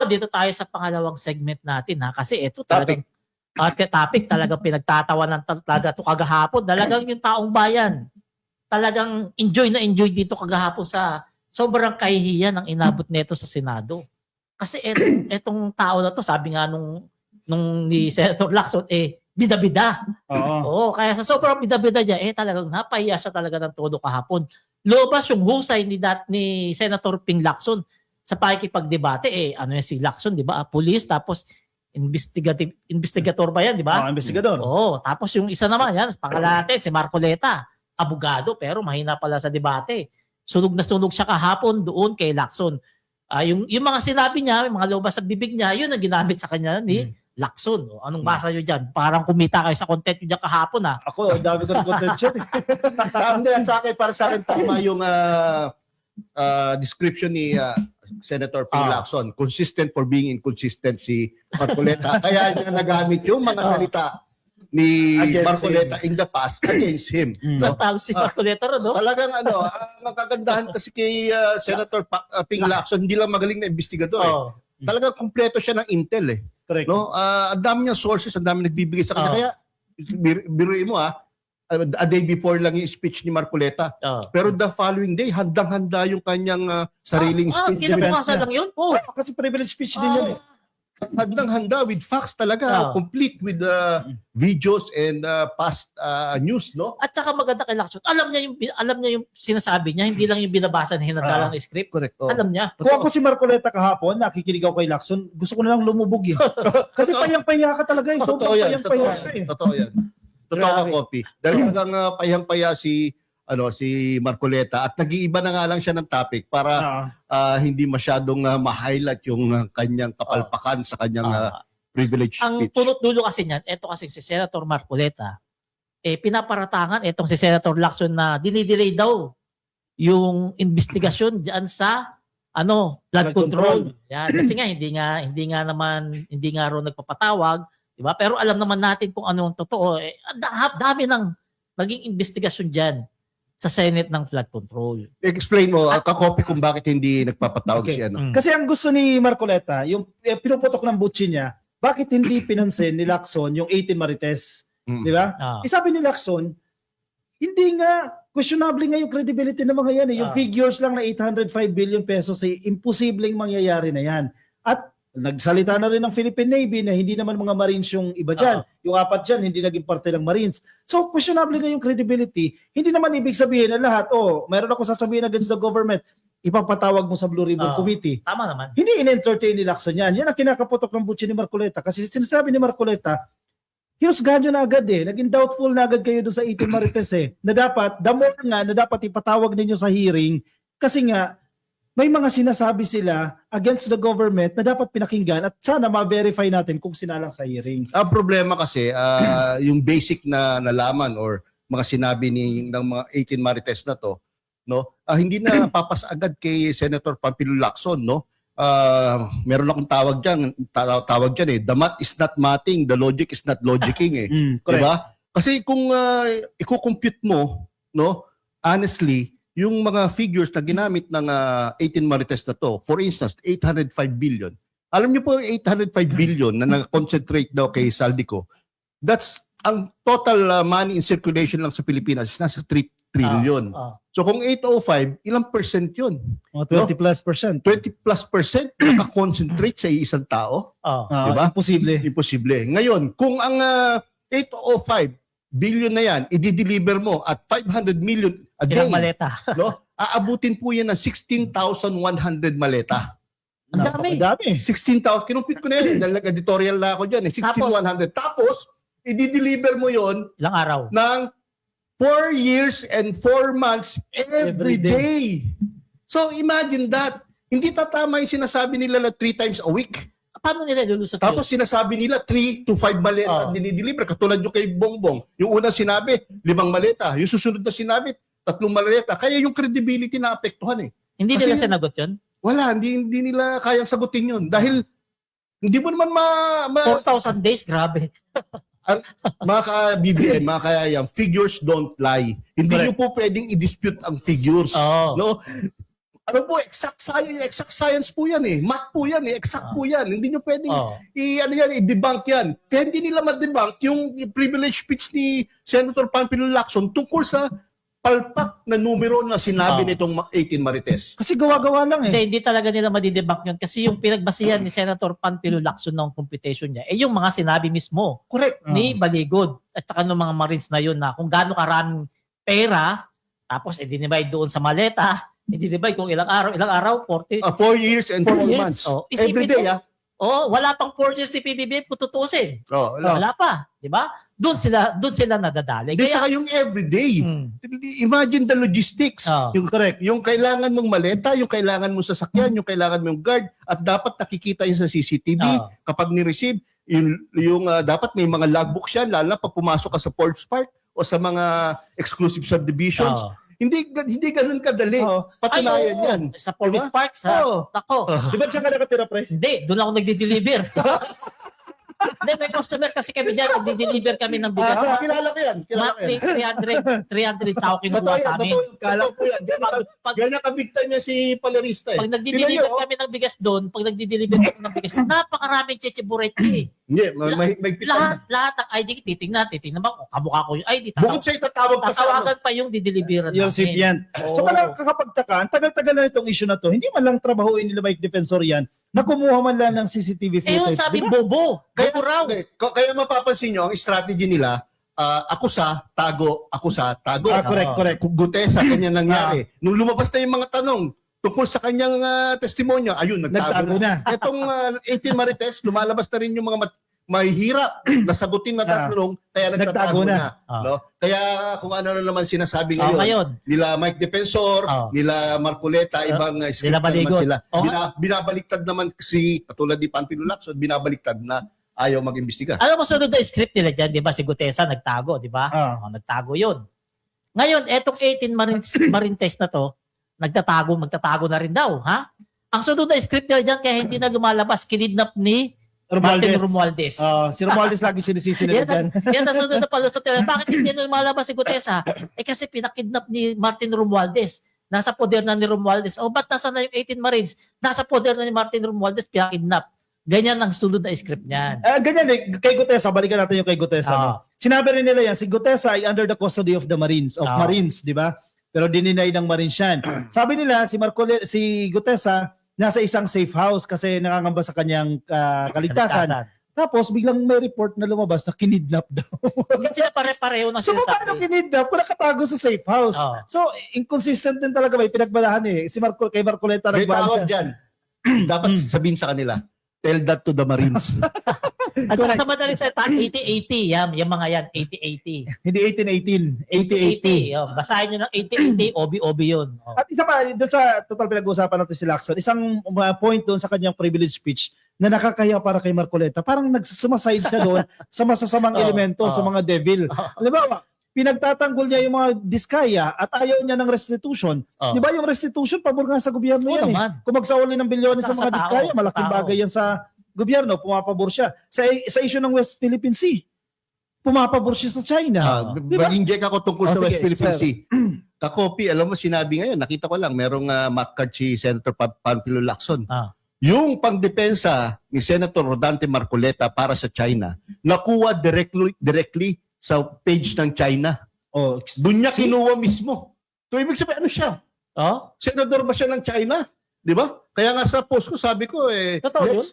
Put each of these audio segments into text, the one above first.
dito tayo sa pangalawang segment natin ha. Kasi ito talagang topic talagang pinagtatawanan talaga ito kagahapon. Talagang yung taong bayan talagang enjoy na enjoy dito kagahapon sa sobrang kahihiyan ng inabot nito sa Senado. Kasi etong tao na to, sabi nga nung ni Senator Lacson, bida-bida. Oo, kaya sa sobrang bida-bida niya, talagang napahiya siya talaga ng todo kahapon. Lobas yung husay ni Senator Ping Lacson sa pakikipagdebate. Ano yan si Lacson, di ba? Police, tapos investigator ba yan, di ba? Investigador. Oo, tapos yung isa naman yan, pangalan natin, si Marcoleta, abogado, pero mahina pala sa debate. Sunog na sunog siya kahapon doon kay Lacson. Yung mga sinabi niya, yung mga lobas sa bibig niya, yun ang ginamit sa kanya ni Lacson. Anong basa nyo dyan? Parang kumita kayo sa content nyo dyan kahapon ha. Ako, ang dami ko ng content dyan. Hindi, para sa akin, tama yung description ni Senator Ping Lacson. Consistent for being inconsistent si Marcoleta. Kaya niya nagamit yung mga salita ni Marcoleta in the past against him. Sa tao si Marcoleta ron, no? Talagang ang kagandahan kasi kay Senator Ping Lacson, hindi lang magaling na investigador. Talagang kumpleto siya ng intel eh. Correct. No? Ang dami niyang sources, ang dami nagbibigay sa kanya. Kaya, biruin mo a day before lang yung speech ni Marcoleta. Pero the following day, handang-handa yung kanyang sariling speech. Kinabukasan lang yun? Kasi privilege speech din yan eh. Handang-handa with facts talaga, complete with videos and past news, no? At saka maganda kay Lacson. Alam niya yung sinasabi niya, hindi lang yung binabasa na hinanda ng script. Correct. Alam niya. Kung ako si Marcoleta kahapon, nakikinig ako kay Lacson, gusto ko na lang lumubog yun. Kasi payang-paya ka talaga eh. Sobrang payang-paya ka eh. Totoo yan. Totoo ka, Kopi. Dahil hanggang payang-paya si Marcoleta at nag-iiba na nga lang siya ng topic para hindi masyadong ma-highlight yung kanyang kapalpakan sa kanyang privilege speech. Ang punot dulo kasi niyan, eto kasi si Senator Marcoleta, pinaparatangan etong si Senator Lacson na dinidelay daw yung investigasyon diyan sa flood control. Yan. Kasi nga hindi nga raw nagpapatawag, di ba? Pero alam naman natin kung ano ang totoo. Dami ng naging investigasyon diyan sa Senate ng flood control. Explain mo, kakopi kung bakit hindi nagpapatawag si Kasi ang gusto ni Marcoleta, yung pinuputok ng butchi niya, bakit hindi pinansin ni Lacson yung 18 Marites? Di ba? Sabi ni Lacson, hindi nga, questionable nga yung credibility ng mga yan. Yung figures lang na 805 billion pesos ay imposibleng mangyayari na yan. At nagsalita na rin ng Philippine Navy na hindi naman mga Marines yung iba dyan. Yung 4 dyan, hindi naging parte ng Marines. So, questionable na yung credibility. Hindi naman ibig sabihin na lahat, mayroon ako sasabihin against the government, ipapatawag mo sa Blue Ribbon Committee. Tama naman. Hindi in-entertain ni Lacson yan. Yan ang kinakaputok ng butchi ni Marcoleta. Kasi sinasabi ni Marcoleta, hinusgahan nyo na agad naging doubtful na agad kayo doon sa 18 Marites na dapat, na dapat ipatawag ninyo sa hearing kasi nga, may mga sinasabi sila against the government na dapat pinakinggan at sana ma-verify natin kung sinalang sa hearing. Ang problema kasi, yung basic na nalaman or mga sinabi ng mga 18 Marites na to, no? Hindi na papas agad kay Senator Pampilo Lacson, no? Meron akong tawag diyan the math is not mathing, the logic is not logicking diba? Kasi kung i-compute mo, no, honestly, yung mga figures na ginamit ng 18 Marites na to, for instance, 805 billion. Alam niyo po yung 805 billion na nag-concentrate daw kay Saldico, that's ang total money in circulation lang sa Pilipinas is nasa 3 trillion. So kung 805, ilang percent yun? 20+%. 20+% naka-concentrate sa isang tao. Diba? Imposible. Ngayon, kung ang 805 billion na yan, i-deliver mo at 500 million a day. Ilang maleta. No? Aabutin po yan ng 16,100 maleta. Ang dami. 16,000. Kinumpit ko na yan. Dahil nag-editorial na ako dyan. 16,100. Tapos, i-deliver mo yon ilang araw? Ng 4 years and 4 months every day. So, imagine that. Hindi tatama yung sinasabi nila na 3 times a week. Paano nila lulusot Tapos sinasabi nila 3 to 5 maleta dinideliver. Katulad yung kay Bongbong. Yung unang sinabi, 5 maleta. Yung susunod na sinabi, 3 maleta. Kaya yung credibility na apektuhan Hindi nila sinagot yun? Wala, hindi nila kayang sagutin yun. Dahil hindi mo naman 4,000 days, grabe. mga ka-BBM, mga kaya figures don't lie. Hindi nyo po pwedeng i-dispute ang figures. No? Ano po, exact science po yan eh. Math po yan eh. Exact po yan. Hindi nyo pwedeng i-debunk yan. Kaya hindi nila ma-debunk yung privilege speech ni Senator Panfilo Lacson tungkol sa palpak na numero na sinabi nitong 18 Marites. Kasi gawa-gawa lang eh. Hindi talaga nila madidebunk yun kasi yung pinagbasihan ni Senator Panfilo Lacson ng computation niya, yung mga sinabi mismo Correct. ni Baligod at saka ng mga Marines na yun na kung gaano karaming pera, tapos i-divide doon sa maleta, i-divide kung ilang araw, 40. 4 years and 4 months. Oh, Every day, wala pang 4 years si PBBM kung tutusin. wala. Wala pa, di ba? Doon sila nadadali. Hindi saka yung everyday. Imagine the logistics. Yung correct. Yung kailangan mong maleta, yung kailangan mong sasakyan, yung kailangan mong guard, at dapat nakikita yun sa CCTV kapag ni-receive. Yung dapat may mga logbook siya, lalo pag pumasok ka sa Forbes Park o sa mga exclusive subdivisions. Hindi ganun kadali. Patunayan yan. Sa Forbes Diba? Park, Nako. Di ba diyan ka nakatira, pre? Hindi, doon ako nagdi-deliver. Hindi, may customer kasi kami dyan, nagdi-deliver kami ng bigas. Kilala ko yan. Monthly, 300 sa ako kinuha sa amin. Kala ko yan. Ganyan kabigtan niya si Palerista eh. Pag nagdi-deliver kami ng bigas doon, napakaraming chechebureche. Hindi, may Lahat ng ID, titingnan ba, kamukha ko yung ID. Bukod sa itatawag pa sa Tatawagan pa yung dideliveran Yung namin. recipient. So kakapagtaka, ang tagal-tagal na itong issue na to, hindi man lang trabahuin nila Mike Defensor yan, na kumuha man lang ng CCTV footage. Yun sabi, Diba? bobo. Bobo raw. Kaya mapapansin nyo, ang strategy nila, akusa, tago. Correct. Gutesa, ganyan nangyari. Nung lumabas na yung mga tanong tungkol sa kanyang testimonya, ayun, nagtago na. Itong 18 Marites, lumalabas na rin yung mga mahihirap na sagutin na tanong, kaya nagtatago na. No? Kaya kung ano na naman sinasabi ngayon, nila Mike Defensor, nila Marcoleta, ibang script naman sila. Binabaliktad naman katulad ni Panfilo Lacson, binabaliktad na ayaw mag-imbestiga. Alam mo, sunod na script nila dyan, di ba? Si Gutesa nagtago, di ba? Nagtago yun. Ngayon, etong 18 Marites na to, magtatago na rin daw, ha? Ang sunod na script nila dyan, kaya hindi na lumalabas, kinidnap ni Martin Romualdez. Si Romualdez lagi sinisisi nila dyan. Yan ang sunod na palusot nila. Bakit hindi na lumalabas si Gutesa? Kasi pinakidnap ni Martin Romualdez. Nasa poder na ni Romualdez. Ba't nasa na yung 18 Marines? Nasa poder na ni Martin Romualdez, pinakidnap. Ganyan ang sunod na script niyan. Ganyan eh, kay Gutesa, balikan natin yung kay Gutesa. No? Sinabi rin nila yan, si Gutesa ay under the custody of the Marines, Marines, di ba? Pero dininay ng Marines yan. Sabi nila, si Gutesa, nasa isang safe house kasi nakangamba sa kanyang kaligtasan. Tapos biglang may report na lumabas na kinidnap daw. Hindi sila pare-pareho na sinasabi. So paano kinidnap kung nakatago sa safe house? So inconsistent din talaga, may pinagbalahan eh. Kay Marcoleta nagbala dyan. Dapat sabihin sa kanila, tell that to the Marines. At sa madali sa 80-80, yung mga yan, 80-80. Hindi 18-18, 80-80. Basahin nyo ng 80-80, OB-OB yun. At isa pa, doon sa total pinag-uusapan natin si Lacson, isang point doon sa kanyang privilege speech na nakakaya para kay Marcoleta. Parang nagsumaside siya doon sa masasamang elemento, sa mga devil. Halimbawa, pinagtatanggol niya yung mga diskaya at ayaw niya ng restitution. Di ba yung restitution, pabor nga sa gobyerno yan eh. Kung magsauli ng bilyones sa mga diskaya, malaking bagay yan sa gobyerno, pumapabor siya. Sa issue ng West Philippine Sea, pumapabor siya sa China. Mag-inject ako tungkol sa West Philippine Sea. Kakopi, alam mo, sinabi ngayon, nakita ko lang, merong math card si Senator Panfilo Lacson. Yung pangdepensa ni Senator Rodante Marcoleta para sa China, nakuha directly sa page ng China. Doon niya kinuha mismo. So, ibig sabihin, ano siya? Senador ba siya ng China? Di ba? Kaya nga sa post ko, sabi ko,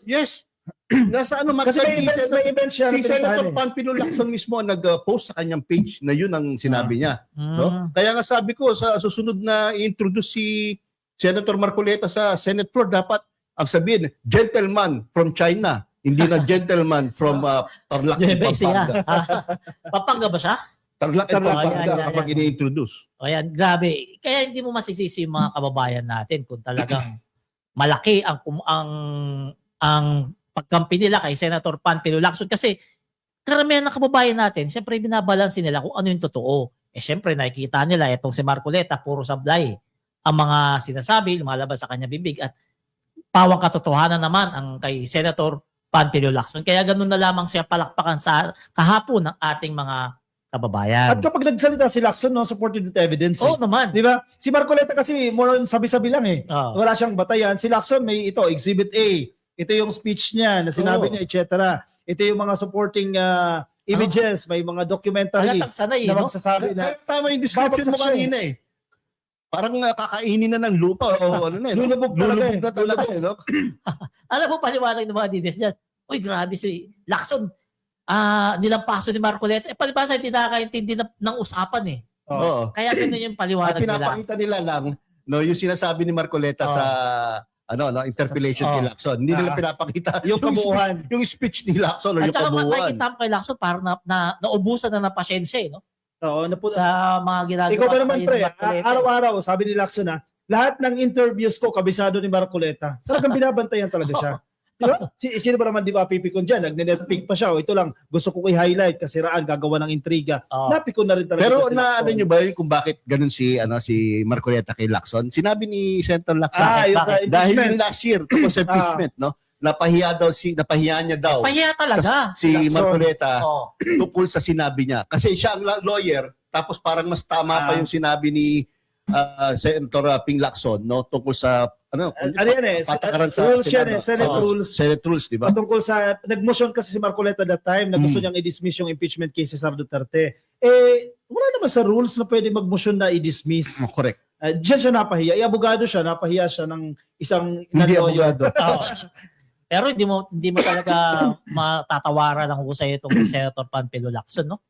yes. Nasa kasi may event siya. Si Senator Panfilo Lacson mismo nag-post sa kanyang page na yun ang sinabi niya. No? Kaya nga sabi ko, sa susunod na i-introduce si Senator Marcoleta sa Senate floor, dapat ang sabihin, gentleman from China. Hindi na gentleman from Tarlac and Pampanga. Pampanga ba siya? Tarlac and Pampanga kapag ini-introduce. Ayan, grabe. Kaya hindi mo masisisi yung mga kababayan natin kung talagang malaki ang pagkampi nila kay Senator Panfilo Lacson. Kasi karamihan ng kababayan natin, syempre binabalansin nila kung ano yung totoo. Syempre nakikita nila itong si Marcoleta, puro sablay ang mga sinasabi, lumalabas sa kanya bibig at pawang katotohanan naman ang kay Senator Panfilo Lacson. Kaya ganun na lamang siya palakpakan sa kahapon ng ating mga kababayan. At kapag nagsalita si Lacson, no, supported with evidence. Oo naman. Di ba? Si Marcoleta kasi more on sabi-sabi lang eh. Oo. Wala siyang batayan. Si Lacson may ito, Exhibit A. Ito yung speech niya na sinabi niya, etc. Ito yung mga supporting images, may mga documentary Halatang sanay, na no? magsasabi na Tama yung description mo babagsak siya eh. kanina eh. Parang kakainin na ng lupa o ano na eh. no? Lulubog talaga eh. Lulubog na talaga eh. No? Alam mo, paliwanag ng mga dides dyan. Uy, grabe si Lacson. Nilampaso ni Marcoleta. Palibasa, hindi nakakaintindi ng usapan eh. Oo. Kaya ganun yung At paliwanag nila. pinapakita nila lang no, yung sinasabi ni Marcoleta sa interpellation kay Lacson. Hindi nila pinapakita yung kabuuan. yung speech ni Lacson or At yung saka kabuuan. makikita mo kay Lacson parang naubusan na ng pasyensya eh, no? Oo, Sa mga ginagawa. Ikaw ba naman kay pre, Marcoleta. araw-araw, sabi ni Lacson lahat ng interviews ko, kabisado ni Marcoleta. Talagang binabantayan talaga siya. Di ba? Sino ba naman di ba pipikon dyan? Nagne-netpick pa siya. O ito lang, gusto ko i-highlight kasi gagawa ng intriga. Oo. Napikon na rin talaga. Pero si na Lacson. ano nyo ba yun kung bakit ganun si Marcoleta kay Lacson? Sinabi ni Senator Lacson Yung sa Bakit? dahil impeachment. yung last year tungkol sa impeachment, no? Napahiya niya daw Pahiya talaga. si Lacson. Marcoleta Oo. tungkol sa sinabi niya. Kasi siya ang lawyer, tapos parang mas tama pa yung sinabi ni Senator Ping Lacson, no? Tungkol sa Ano yan eh? patakaran sa Rules yan eh. Senado. Senate Oo, rules. Senate rules, di ba? Patungkol sa, nag-motion kasi si Marcoleta that time na gusto niyang i-dismiss yung impeachment case si Sara Duterte. Wala naman sa rules na pwede mag-motion na i-dismiss. Correct. Diyan siya napahiya. Abogado siya, napahiya siya ng isang Hindi non-lawyer. abogado. Oo. Pero hindi mo talaga matatawaran ng husay itong si Senator Panfilo Lacson, no?